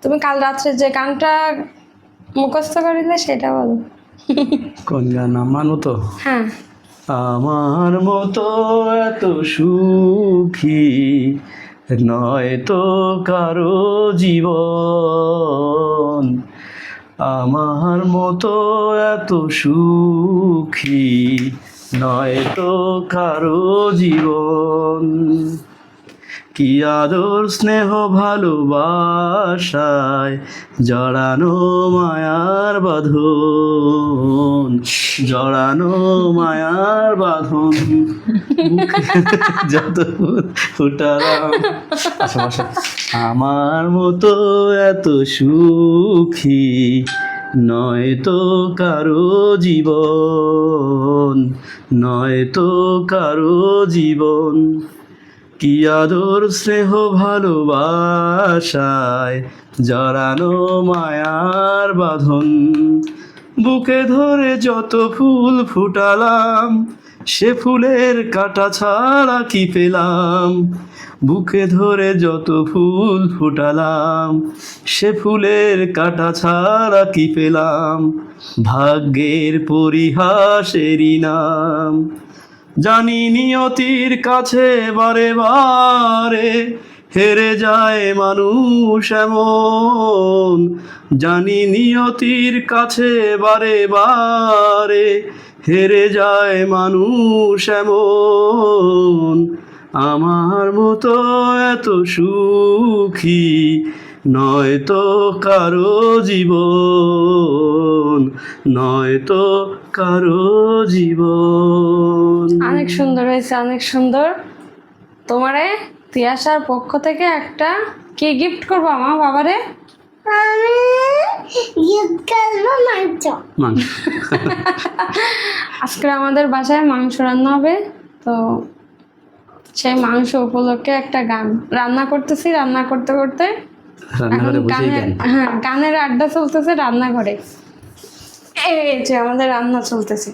তুমি কাল রাত্রে যে গানটা মুখস্থ করিলে সেটা বলো। কোন গান? আমার মতো? হ্যাঁ। আমার মতো এত সুখী নয় তো কারো জীবন, আমার মতো এত সুখী নয় তো কারো জীবন। কি আদর স্নেহ ভালোবাসায় জড়ানো মায়ার বাঁধন, জড়ানো মায়ার বাঁধন, যত ফুটালাম আশেপাশে। আমার মতো এত সুখী নয় তো কারো জীবন, নয় তো কারো জীবন। কি আদর স্নেহ ভালোবাসায় জড়ানো মায়ার বাঁধন, বুকে ধরে যত ফুল ফুটালাম সে ফুলের কাঁটা ছাড়া কি পেলাম, বুকে ধরে যত ফুল ফুটালাম সে ফুলের কাঁটা ছাড়া কি পেলাম, ভাগ্যের পরিহাসেরই নাম। জানি নিয়তির কাছে বারে বারে হেরে যায় মানুষ এমন, জানি নিয়তির কাছে বারে বারে হেরে যায় মানুষ এমন, আমার মতো এত সুখী নয় তো কারো জীবন, নয় তো কারো জীবন। অনেক সুন্দর হয়েছে, অনেক সুন্দর। তোমারে তিয়াশার পক্ষ থেকে একটা কি গিফট করবো মা বাবারে? আমি গিফট করবো মাংস। মাংস। আজকে আমাদের বাসায় মাংস রান্না হবে, তো সেই মাংস উপলক্ষে একটা গান রান্না করতেছি। রান্না করতে করতে রান্নাঘরে বসেই গান। গানের আড্ডা চলতেছে রান্নাঘরে। এই যে আমাদের রান্না চলতেছে।